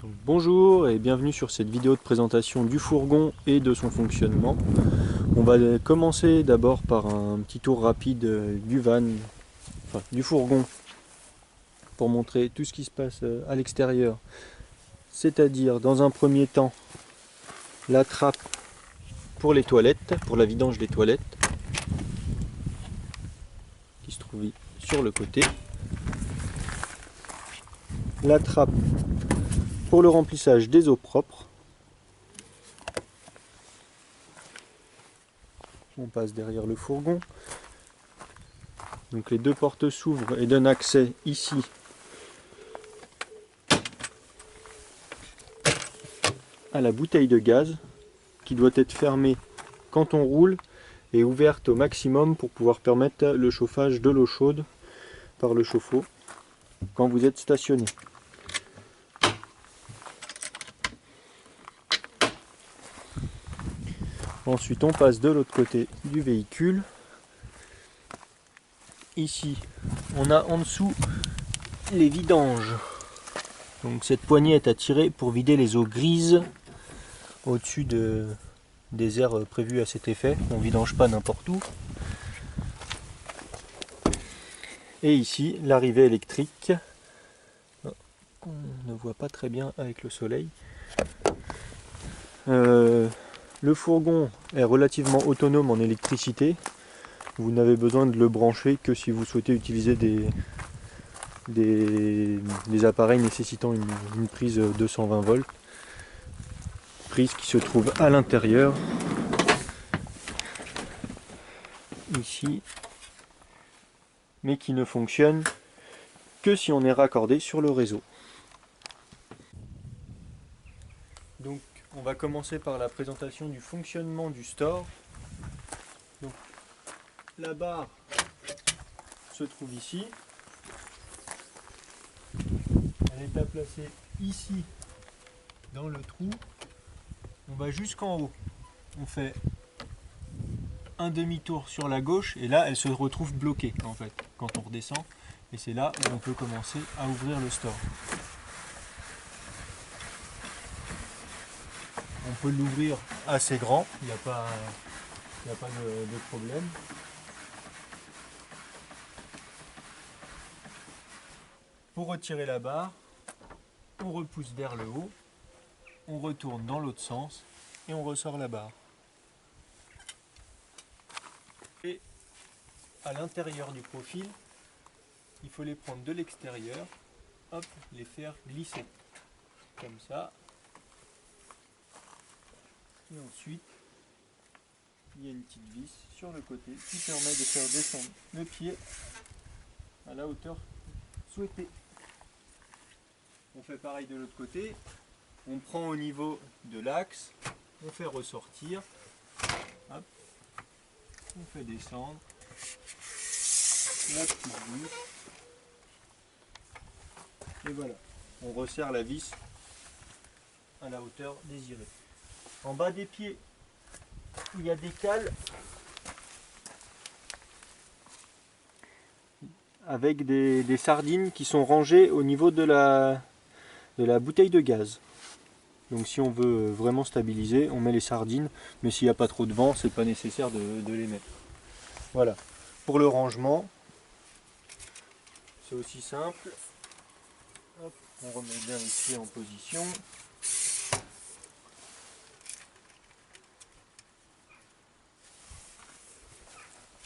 Donc, bonjour et bienvenue sur cette vidéo de présentation du fourgon et de son fonctionnement. On va commencer d'abord par un petit tour rapide du van, enfin du fourgon, pour montrer tout ce qui se passe à l'extérieur. C'est-à-dire dans un premier temps la trappe pour les toilettes, pour la vidange des toilettes, qui se trouve sur le côté. La trappe pour le remplissage des eaux propres. On passe derrière le fourgon. Donc les deux portes s'ouvrent et donnent accès ici à la bouteille de gaz qui doit être fermée quand on roule et ouverte au maximum pour pouvoir permettre le chauffage de l'eau chaude par le chauffe-eau quand vous êtes stationné. Ensuite on passe de l'autre côté du véhicule. Ici on a en dessous les vidanges. Donc cette poignée est à tirer pour vider les eaux grises au-dessus des aires prévues à cet effet. On ne vidange pas n'importe où. Et ici l'arrivée électrique. On ne voit pas très bien avec le soleil. Le fourgon est relativement autonome en électricité. Vous n'avez besoin de le brancher que si vous souhaitez utiliser des appareils nécessitant une prise 220 volts. Prise qui se trouve à l'intérieur, ici, mais qui ne fonctionne que si on est raccordé sur le réseau. Donc on va commencer par la présentation du fonctionnement du store. Donc, la barre se trouve ici. Elle est à placer ici dans le trou. On va jusqu'en haut. On fait un demi-tour sur la gauche et là elle se retrouve bloquée en fait quand on redescend. Et c'est là où on peut commencer à ouvrir le store. On peut l'ouvrir assez grand, il n'y a pas de problème. Pour retirer la barre, on repousse vers le haut, on retourne dans l'autre sens et on ressort la barre. Et à l'intérieur du profil, il faut les prendre de l'extérieur, hop, les faire glisser comme ça. Et ensuite, il y a une petite vis sur le côté qui permet de faire descendre le pied à la hauteur souhaitée. On fait pareil de l'autre côté, on prend au niveau de l'axe, on fait ressortir, hop, on fait descendre, la petite vis, et voilà, on resserre la vis à la hauteur désirée. En bas des pieds, il y a des cales avec des sardines qui sont rangées au niveau de la bouteille de gaz. Donc si on veut vraiment stabiliser, on met les sardines, mais s'il n'y a pas trop de vent, c'est pas nécessaire de les mettre. Voilà. Pour le rangement, c'est aussi simple. Hop, on remet bien les pieds en position.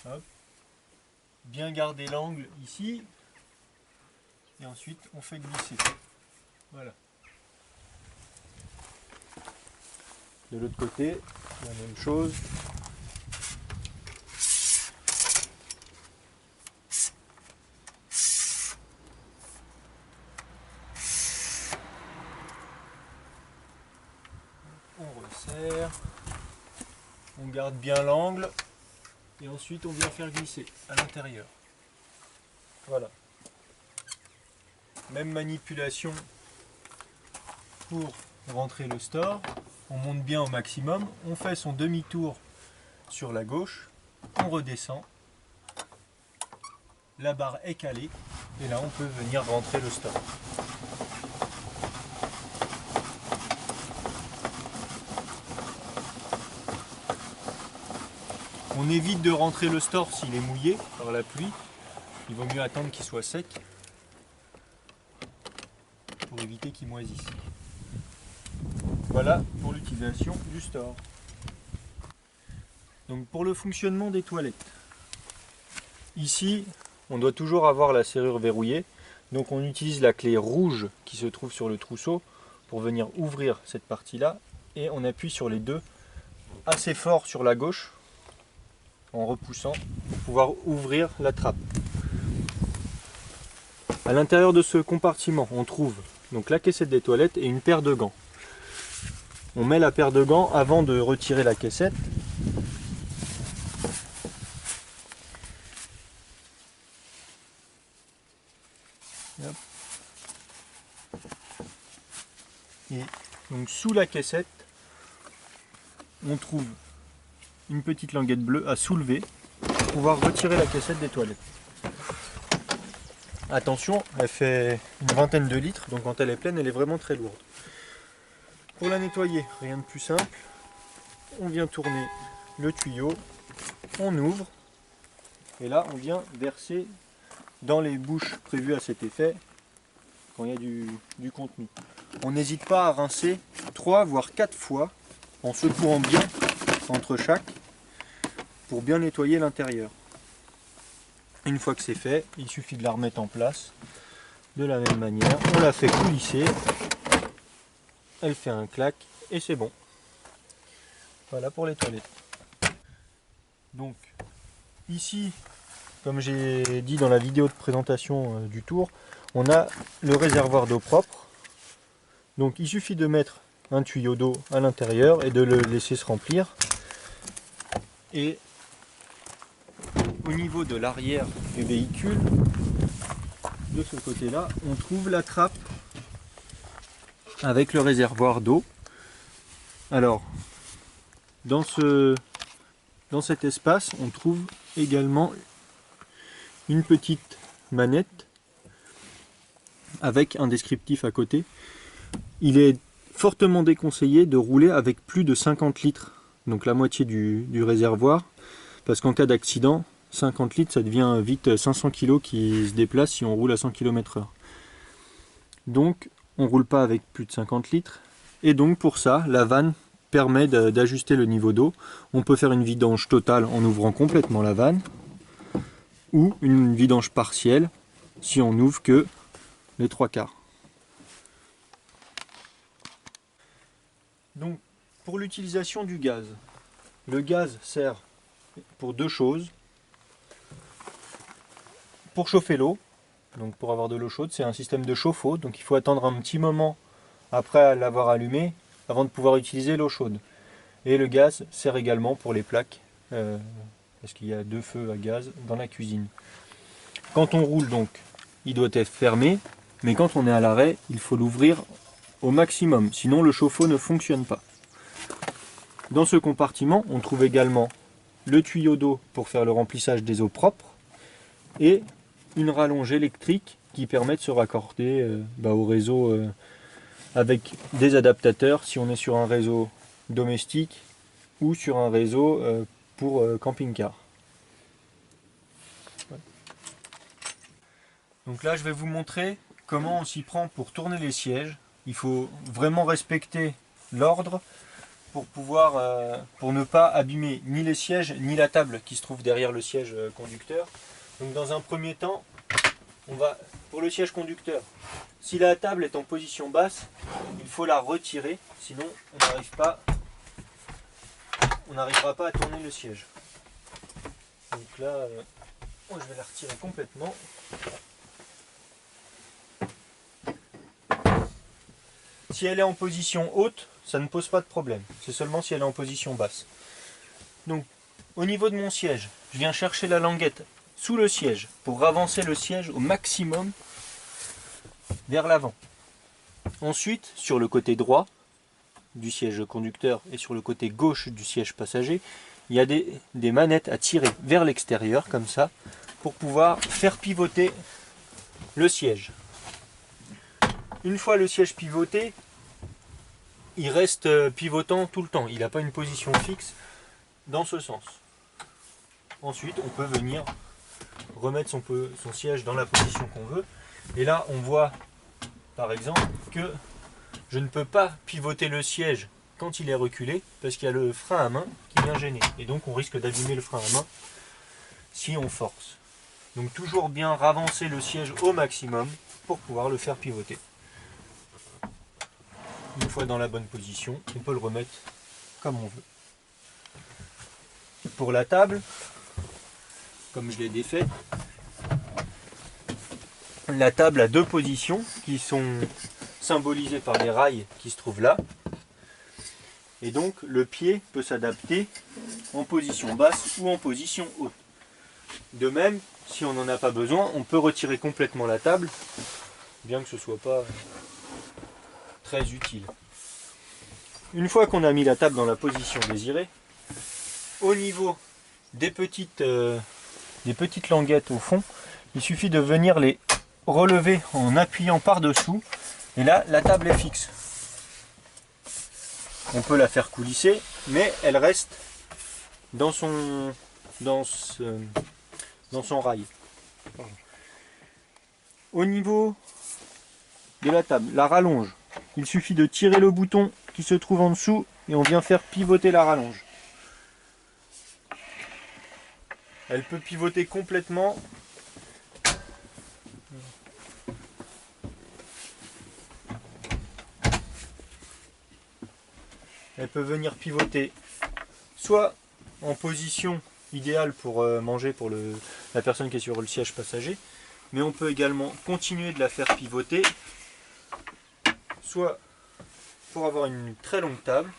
Hop. Bien garder l'angle ici. Et ensuite, on fait glisser. Voilà. De l'autre côté, la même chose. On resserre. On garde bien l'angle. Et ensuite, on vient faire glisser à l'intérieur. Voilà. Même manipulation pour rentrer le store. On monte bien au maximum. On fait son demi-tour sur la gauche. On redescend. La barre est calée. Et là, on peut venir rentrer le store. On évite de rentrer le store s'il est mouillé par la pluie. Il vaut mieux attendre qu'il soit sec pour éviter qu'il moisisse. Voilà pour l'utilisation du store. Donc pour le fonctionnement des toilettes. Ici, on doit toujours avoir la serrure verrouillée. Donc on utilise la clé rouge qui se trouve sur le trousseau pour venir ouvrir cette partie-là. Et on appuie sur les deux assez fort sur la gauche en repoussant pour pouvoir ouvrir la trappe. À l'intérieur de ce compartiment, on trouve donc la caissette des toilettes et une paire de gants. On met la paire de gants avant de retirer la caissette. Et donc sous la caissette, on trouve une petite languette bleue à soulever pour pouvoir retirer la caissette des toilettes. Attention, elle fait une vingtaine de litres, donc quand elle est pleine, elle est vraiment très lourde. Pour la nettoyer, rien de plus simple. On vient tourner le tuyau, on ouvre, et là on vient verser dans les bouches prévues à cet effet quand il y a du contenu. On n'hésite pas à rincer 3 voire 4 fois en secouant bien entre chaque pour bien nettoyer l'intérieur. Une fois que c'est fait, il suffit de la remettre en place de la même manière. On la fait coulisser, elle fait un clac et c'est bon. Voilà pour les toilettes. Donc ici, comme j'ai dit dans la vidéo de présentation du tour, on a le réservoir d'eau propre. Donc il suffit de mettre un tuyau d'eau à l'intérieur et de le laisser se remplir. Et au niveau de l'arrière du véhicule, de ce côté-là, on trouve la trappe avec le réservoir d'eau. Alors, dans cet espace, on trouve également une petite manette avec un descriptif à côté. Il est fortement déconseillé de rouler avec plus de 50 litres, donc la moitié du réservoir, parce qu'en cas d'accident, 50 litres, ça devient vite 500 kg qui se déplacent si on roule à 100 km/h. Donc, on ne roule pas avec plus de 50 litres. Et donc, pour ça, la vanne permet d'ajuster le niveau d'eau. On peut faire une vidange totale en ouvrant complètement la vanne, ou une vidange partielle si on n'ouvre que les 3/4. Donc, pour l'utilisation du gaz, le gaz sert pour 2 choses. Pour chauffer l'eau, donc pour avoir de l'eau chaude, c'est un système de chauffe-eau, donc il faut attendre un petit moment après l'avoir allumé avant de pouvoir utiliser l'eau chaude. Et le gaz sert également pour les plaques, parce qu'il y a 2 feux à gaz dans la cuisine. Quand on roule donc, il doit être fermé, mais quand on est à l'arrêt, il faut l'ouvrir au maximum, sinon le chauffe-eau ne fonctionne pas. Dans ce compartiment, on trouve également le tuyau d'eau pour faire le remplissage des eaux propres et une rallonge électrique qui permet de se raccorder au réseau avec des adaptateurs si on est sur un réseau domestique ou sur un réseau pour camping-car. Donc là je vais vous montrer comment on s'y prend pour tourner les sièges. Il faut vraiment respecter l'ordre pour pour ne pas abîmer ni les sièges ni la table qui se trouve derrière le siège conducteur. Donc dans un premier temps, pour le siège conducteur, si la table est en position basse, il faut la retirer, sinon on n'arrivera pas à tourner le siège. Donc là, je vais la retirer complètement. Si elle est en position haute, ça ne pose pas de problème. C'est seulement si elle est en position basse. Donc, au niveau de mon siège, je viens chercher la languette sous le siège pour avancer le siège au maximum vers l'avant. Ensuite, sur le côté droit du siège conducteur et sur le côté gauche du siège passager, il y a des manettes à tirer vers l'extérieur, comme ça, pour pouvoir faire pivoter le siège. Une fois le siège pivoté, il reste pivotant tout le temps. Il n'a pas une position fixe dans ce sens. Ensuite, on peut venir remettre son siège dans la position qu'on veut. Et là, on voit par exemple que je ne peux pas pivoter le siège quand il est reculé parce qu'il y a le frein à main qui vient gêner. Et donc, on risque d'abîmer le frein à main si on force. Donc, toujours bien ravancer le siège au maximum pour pouvoir le faire pivoter. Une fois dans la bonne position, on peut le remettre comme on veut. Pour la table, comme je l'ai défait, la table a deux positions qui sont symbolisées par les rails qui se trouvent là. Et donc le pied peut s'adapter en position basse ou en position haute. De même, si on n'en a pas besoin, on peut retirer complètement la table, bien que ce ne soit pas très utile. Une fois qu'on a mis la table dans la position désirée, au niveau des petites languettes au fond, il suffit de venir les relever en appuyant par-dessous, et là la table est fixe. On peut la faire coulisser, mais elle reste dans son rail. Au niveau de la table, la rallonge, il suffit de tirer le bouton qui se trouve en dessous et on vient faire pivoter la rallonge. Elle peut pivoter complètement. Elle peut venir pivoter soit en position idéale pour manger pour la personne qui est sur le siège passager, mais on peut également continuer de la faire pivoter, soit pour avoir une très longue table,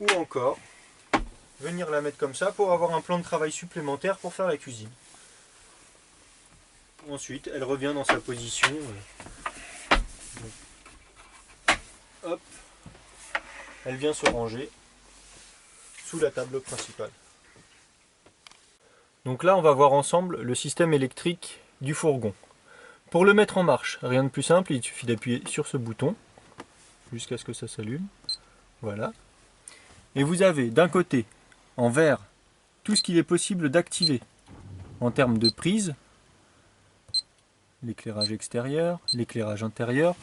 ou encore venir la mettre comme ça pour avoir un plan de travail supplémentaire pour faire la cuisine. Ensuite, elle revient dans sa position. Hop. Elle vient se ranger sous la table principale. Donc là, on va voir ensemble le système électrique du fourgon. Pour le mettre en marche, rien de plus simple, il suffit d'appuyer sur ce bouton jusqu'à ce que ça s'allume. Voilà. Et vous avez d'un côté, en vert, tout ce qu'il est possible d'activer en termes de prise, l'éclairage extérieur, l'éclairage intérieur,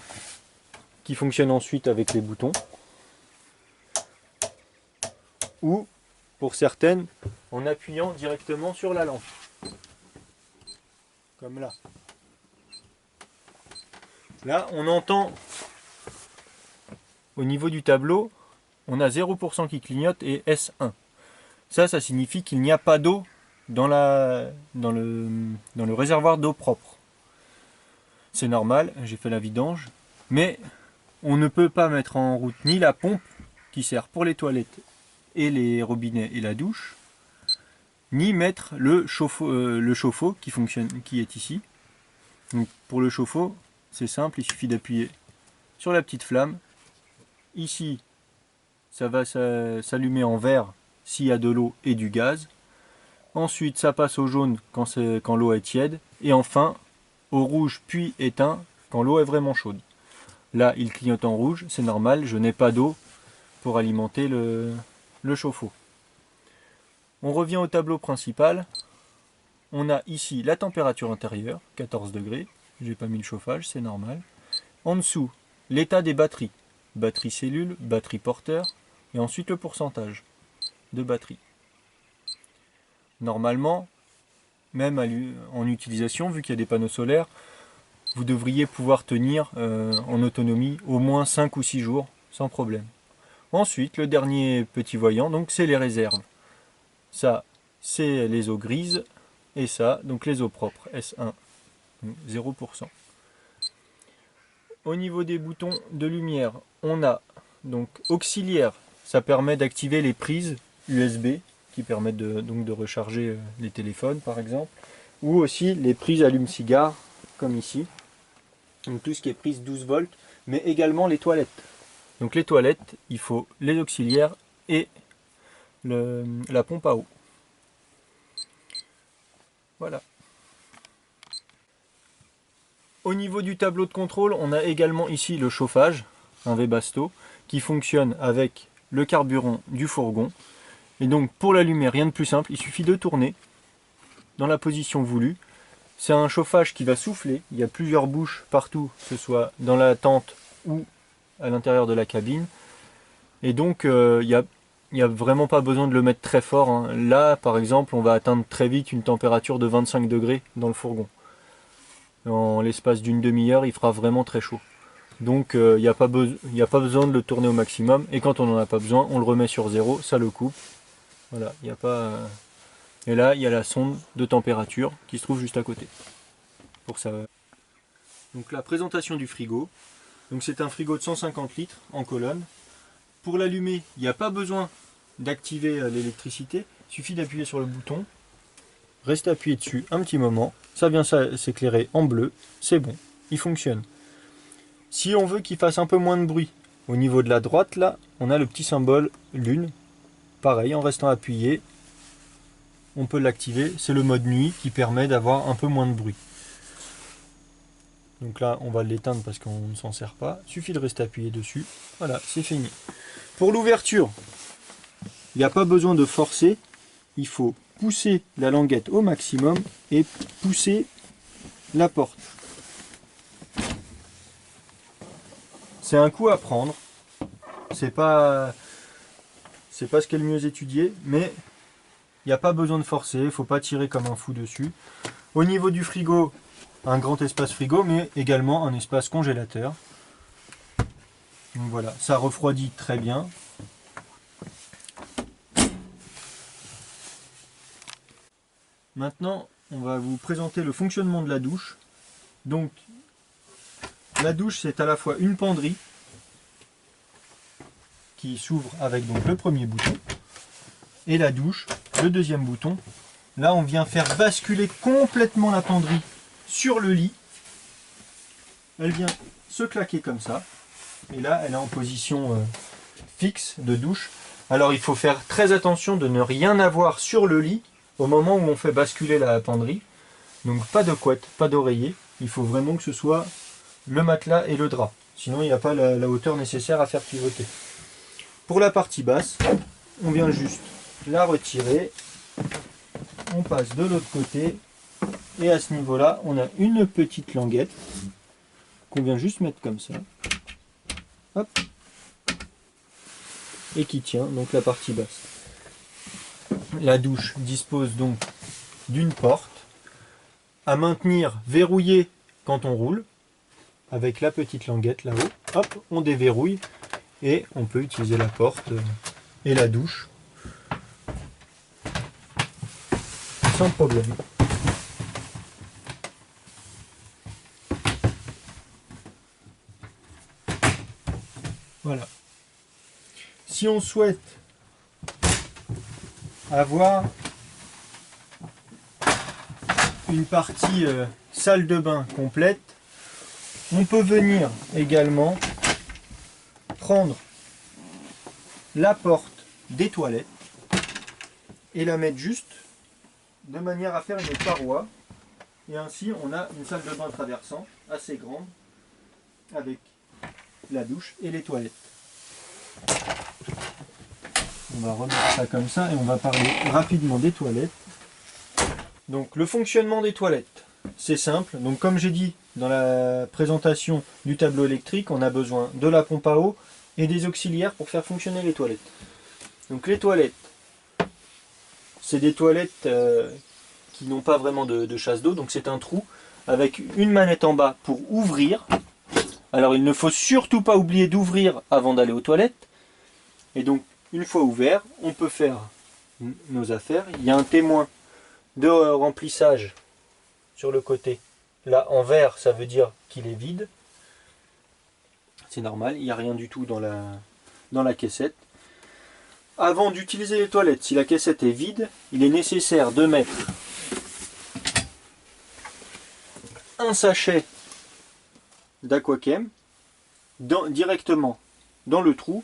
qui fonctionne ensuite avec les boutons, ou pour certaines en appuyant directement sur la lampe, comme là. Là, on entend au niveau du tableau, on a 0% qui clignote et S1. Ça signifie qu'il n'y a pas d'eau dans le réservoir d'eau propre. C'est normal, j'ai fait la vidange, mais on ne peut pas mettre en route ni la pompe qui sert pour les toilettes et les robinets et la douche, ni mettre le chauffe-eau qui est ici. Donc pour le chauffe-eau, c'est simple, il suffit d'appuyer sur la petite flamme. Ici, ça va s'allumer en vert s'il y a de l'eau et du gaz. Ensuite, ça passe au jaune quand l'eau est tiède. Et enfin, au rouge puis éteint quand l'eau est vraiment chaude. Là, il clignote en rouge, c'est normal, je n'ai pas d'eau pour alimenter le chauffe-eau. On revient au tableau principal. On a ici la température intérieure, 14 degrés. J'ai pas mis le chauffage, c'est normal. En dessous, l'état des batteries. Batterie cellule, batterie porteur, et ensuite le pourcentage de batterie. Normalement, même en utilisation, vu qu'il y a des panneaux solaires, vous devriez pouvoir tenir en autonomie au moins 5 ou 6 jours, sans problème. Ensuite, le dernier petit voyant, donc c'est les réserves. Ça, c'est les eaux grises, et ça, donc les eaux propres, S1, donc 0%. Au niveau des boutons de lumière, on a donc auxiliaire, ça permet d'activer les prises USB qui permettent de recharger les téléphones par exemple, ou aussi les prises allume-cigare comme ici. Donc tout ce qui est prise 12 volts, mais également les toilettes. Donc les toilettes, il faut les auxiliaires et la pompe à eau. Voilà. Au niveau du tableau de contrôle, on a également ici le chauffage, un Webasto, qui fonctionne avec le carburant du fourgon. Et donc pour l'allumer, rien de plus simple, il suffit de tourner. dans la position voulue. C'est un chauffage qui va souffler. Il y a plusieurs bouches partout, que ce soit dans la tente ou à l'intérieur de la cabine. Et donc, il n'y a vraiment pas besoin de le mettre très fort, hein. Là, par exemple, on va atteindre très vite une température de 25 degrés dans le fourgon. En l'espace d'une demi-heure, il fera vraiment très chaud. Donc, il n'y a pas besoin de le tourner au maximum. Et quand on n'en a pas besoin, on le remet sur 0, ça le coupe. Voilà, il n'y a pas... Et là, il y a la sonde de température qui se trouve juste à côté. Pour ça. Donc la présentation du frigo. Donc c'est un frigo de 150 litres en colonne. Pour l'allumer, il n'y a pas besoin d'activer l'électricité. Il suffit d'appuyer sur le bouton. Reste appuyé dessus un petit moment. Ça vient s'éclairer en bleu. C'est bon, il fonctionne. Si on veut qu'il fasse un peu moins de bruit, au niveau de la droite, là, on a le petit symbole lune. Pareil, en restant appuyé, on peut l'activer. C'est le mode nuit qui permet d'avoir un peu moins de bruit. Donc là, on va l'éteindre parce qu'on ne s'en sert pas. Il suffit de rester appuyé dessus. Voilà, c'est fini. Pour l'ouverture, il n'y a pas besoin de forcer. Il faut pousser la languette au maximum et pousser la porte. C'est un coup à prendre. C'est pas ce qui est le mieux étudié, mais il n'y a pas besoin de forcer. Il ne faut pas tirer comme un fou dessus. Au niveau du frigo, un grand espace frigo, mais également un espace congélateur. Donc voilà, ça refroidit très bien. Maintenant, on va vous présenter le fonctionnement de la douche. Donc, la douche, c'est à la fois une penderie qui s'ouvre avec donc le premier bouton et la douche, le deuxième bouton. Là, on vient faire basculer complètement la penderie sur le lit. Elle vient se claquer comme ça. Et là, elle est en position fixe de douche. Alors, il faut faire très attention de ne rien avoir sur le lit au moment où on fait basculer la penderie. Donc, pas de couette, pas d'oreiller. Il faut vraiment que ce soit le matelas et le drap. Sinon, il n'y a pas la hauteur nécessaire à faire pivoter. Pour la partie basse, on vient juste la retirer. On passe de l'autre côté. Et à ce niveau-là, on a une petite languette qu'on vient juste mettre comme ça. Hop. Et qui tient donc la partie basse. La douche dispose donc d'une porte à maintenir verrouillée quand on roule, avec la petite languette là-haut. Hop, on déverrouille et on peut utiliser la porte et la douche sans problème. Voilà. Si on souhaite avoir une partie salle de bain complète, on peut venir également prendre la porte des toilettes et la mettre juste de manière à faire une paroi. Et ainsi, on a une salle de bain traversant assez grande avec la douche et les toilettes. On va remettre ça comme ça et on va parler rapidement des toilettes. Donc le fonctionnement des toilettes, c'est simple. Donc comme j'ai dit dans la présentation du tableau électrique, on a besoin de la pompe à eau et des auxiliaires pour faire fonctionner les toilettes. Donc les toilettes, c'est des toilettes qui n'ont pas vraiment de chasse d'eau, donc c'est un trou avec une manette en bas pour ouvrir. Alors il ne faut surtout pas oublier d'ouvrir avant d'aller aux toilettes. Et donc une fois ouvert, on peut faire nos affaires. Il y a un témoin de remplissage sur le côté. Là en vert, ça veut dire qu'il est vide. C'est normal, il n'y a rien du tout dans la caissette. Avant d'utiliser les toilettes, si la caissette est vide, il est nécessaire de mettre un sachet d'Aquachem directement dans le trou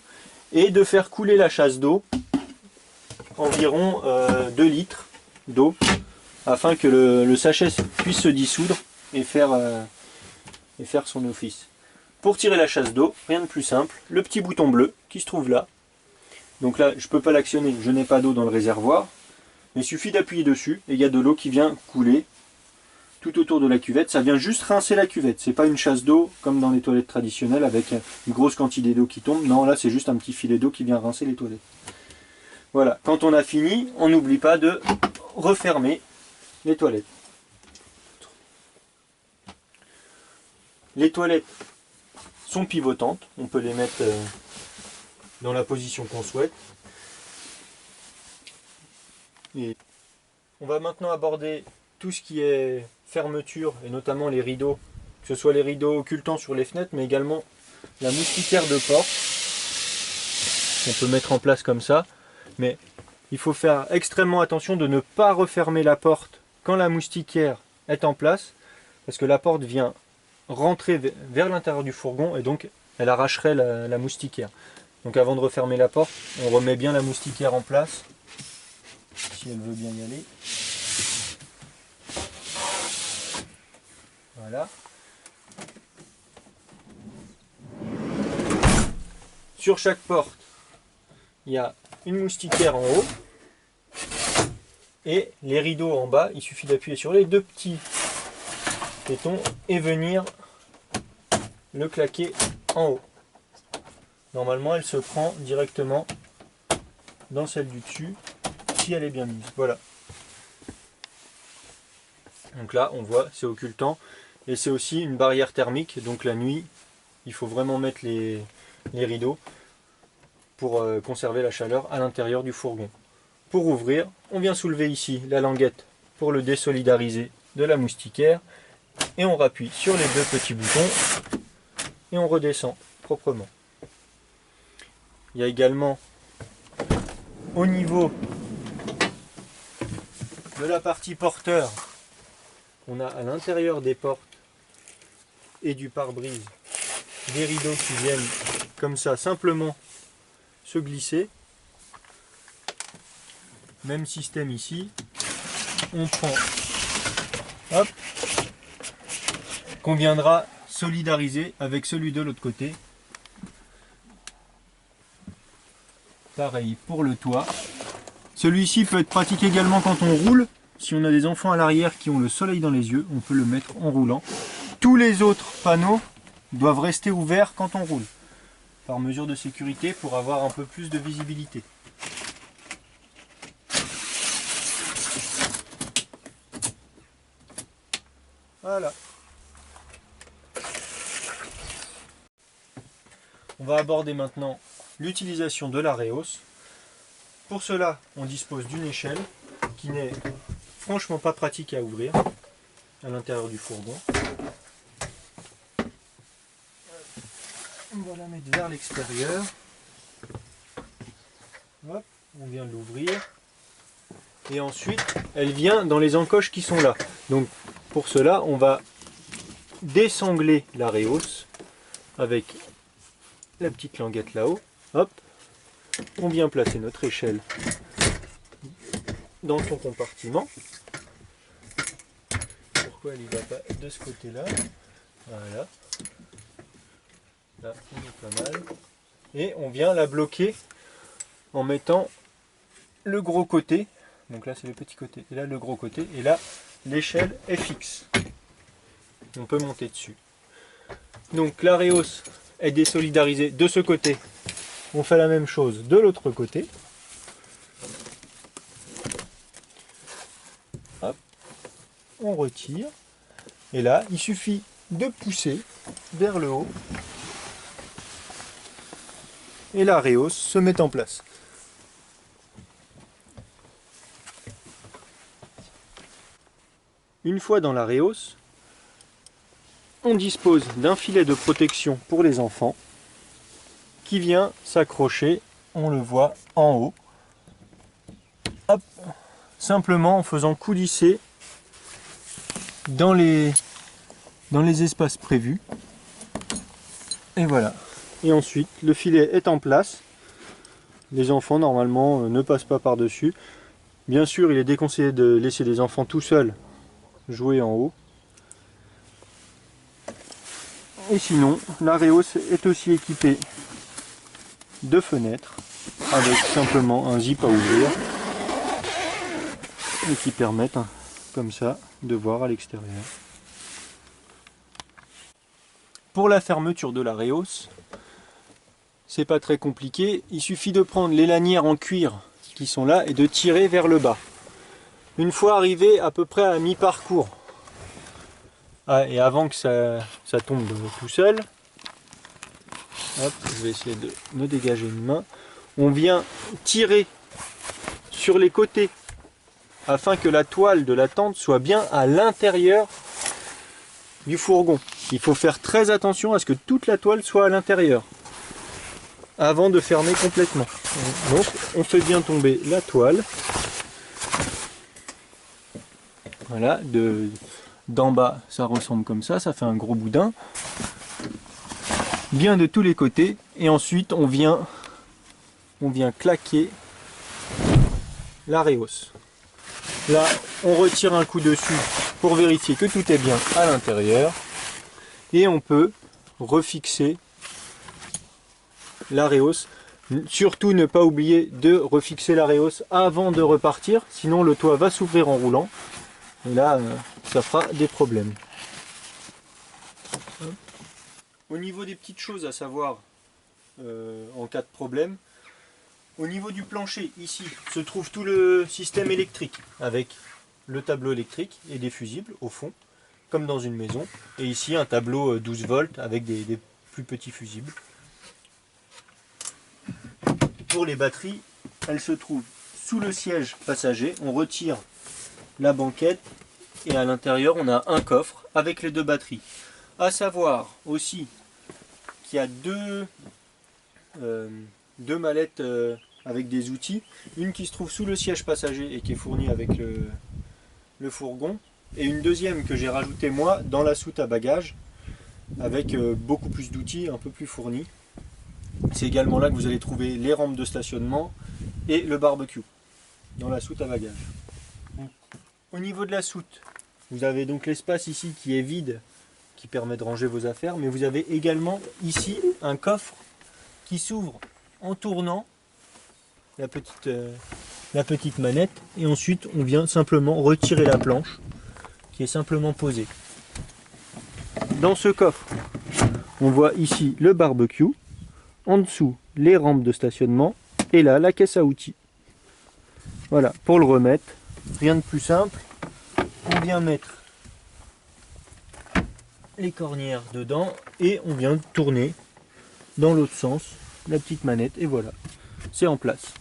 et de faire couler la chasse d'eau, environ 2 litres d'eau, afin que le sachet puisse se dissoudre et faire son office. Pour tirer la chasse d'eau, rien de plus simple, le petit bouton bleu qui se trouve là. Donc là, je ne peux pas l'actionner, je n'ai pas d'eau dans le réservoir. Il suffit d'appuyer dessus et il y a de l'eau qui vient couler tout autour de la cuvette. Ça vient juste rincer la cuvette. C'est pas une chasse d'eau comme dans les toilettes traditionnelles avec une grosse quantité d'eau qui tombe. Non, là c'est juste un petit filet d'eau qui vient rincer les toilettes. Voilà, quand on a fini, on n'oublie pas de refermer les toilettes. Les toilettes sont pivotantes. On peut les mettre dans la position qu'on souhaite. Et on va maintenant aborder tout ce qui est fermeture et notamment les rideaux, que ce soit les rideaux occultants sur les fenêtres, mais également la moustiquaire de porte. On peut mettre en place comme ça, mais il faut faire extrêmement attention de ne pas refermer la porte quand la moustiquaire est en place, parce que la porte vient rentrer vers l'intérieur du fourgon et donc elle arracherait la moustiquaire. Donc avant de refermer la porte, on remet bien la moustiquaire en place, si elle veut bien y aller. Voilà. Sur chaque porte, il y a une moustiquaire en haut et les rideaux en bas. Il suffit d'appuyer sur les deux petits tétons et venir le claquer en haut. Normalement, elle se prend directement dans celle du dessus si elle est bien mise. Voilà. Donc là, on voit, c'est occultant. Et c'est aussi une barrière thermique. Donc la nuit, il faut vraiment mettre les rideaux pour conserver la chaleur à l'intérieur du fourgon. Pour ouvrir, on vient soulever ici la languette pour le désolidariser de la moustiquaire. Et on rappuie sur les deux petits boutons et on redescend proprement. Il y a également au niveau de la partie porteur, on a à l'intérieur des portes et du pare-brise des rideaux qui viennent comme ça simplement se glisser. Même système ici, on prend, hop, qu'on viendra solidariser avec celui de l'autre côté. Pareil pour le toit. Celui-ci peut être pratique également quand on roule. Si on a des enfants à l'arrière qui ont le soleil dans les yeux, on peut le mettre en roulant. Tous les autres panneaux doivent rester ouverts quand on roule, par mesure de sécurité pour avoir un peu plus de visibilité. Voilà. On va aborder maintenant l'utilisation de la réhausse. Pour cela, on dispose d'une échelle qui n'est franchement pas pratique à ouvrir à l'intérieur du fourgon. On va la mettre vers l'extérieur. Hop, on vient de l'ouvrir. Et ensuite, elle vient dans les encoches qui sont là. Donc pour cela, on va désangler la réhausse avec la petite languette là-haut. Hop, on vient placer notre échelle dans son compartiment. Pourquoi elle ne va pas de ce côté-là? Voilà. Là, on est pas mal. Et on vient la bloquer en mettant le gros côté. Donc là, c'est le petit côté. Et là, le gros côté. Et là, l'échelle est fixe. On peut monter dessus. Donc la réhausse est désolidarisée de ce côté. On fait la même chose de l'autre côté. Hop. On retire. Et là, il suffit de pousser vers le haut. Et la réhausse se met en place. Une fois dans la réhausse, on dispose d'un filet de protection pour les enfants qui vient s'accrocher, on le voit en haut. Hop, simplement en faisant coulisser dans les espaces prévus. Et voilà. Et ensuite, le filet est en place. Les enfants, normalement, ne passent pas par-dessus. Bien sûr, il est déconseillé de laisser les enfants tout seuls jouer en haut. Et sinon, la réhausse est aussi équipée de fenêtres avec simplement un zip à ouvrir et qui permettent comme ça de voir à l'extérieur. Pour la fermeture de la réhausse, c'est pas très compliqué, il suffit de prendre les lanières en cuir qui sont là et de tirer vers le bas. Une fois arrivé à peu près à mi-parcours, et avant que ça tombe tout seul, hop, je vais essayer de me dégager une main, on vient tirer sur les côtés afin que la toile de la tente soit bien à l'intérieur du fourgon. Il faut faire très attention à ce que toute la toile soit à l'intérieur avant de fermer complètement. Donc on fait bien tomber la toile. Voilà, d'en bas ça ressemble comme ça fait un gros boudin. Bien de tous les côtés et ensuite on vient claquer la réhausse. Là on retire un coup dessus pour vérifier que tout est bien à l'intérieur et on peut refixer la réhausse. Surtout ne pas oublier de refixer la réhausse avant de repartir, sinon le toit va s'ouvrir en roulant et là ça fera des problèmes. Au niveau des petites choses à savoir en cas de problème, au niveau du plancher, ici se trouve tout le système électrique avec le tableau électrique et des fusibles au fond, comme dans une maison. Et ici un tableau 12 volts avec des plus petits fusibles. Pour les batteries, elles se trouvent sous le siège passager. On retire la banquette et à l'intérieur on a un coffre avec les deux batteries. À savoir aussi qu'il y a deux mallettes avec des outils, une qui se trouve sous le siège passager et qui est fournie avec le fourgon, et une deuxième que j'ai rajoutée moi dans la soute à bagages avec beaucoup plus d'outils, un peu plus fournis. C'est également là que vous allez trouver les rampes de stationnement et le barbecue dans la soute à bagages. Donc, au niveau de la soute, vous avez donc l'espace ici qui est vide, qui permet de ranger vos affaires, mais vous avez également ici un coffre qui s'ouvre en tournant la petite manette, et ensuite on vient simplement retirer la planche qui est simplement posée. Dans ce coffre, on voit ici le barbecue, en dessous les rampes de stationnement et là la caisse à outils. Voilà, pour le remettre, rien de plus simple, on vient mettre les cornières dedans et on vient tourner dans l'autre sens la petite manette et voilà, c'est en place.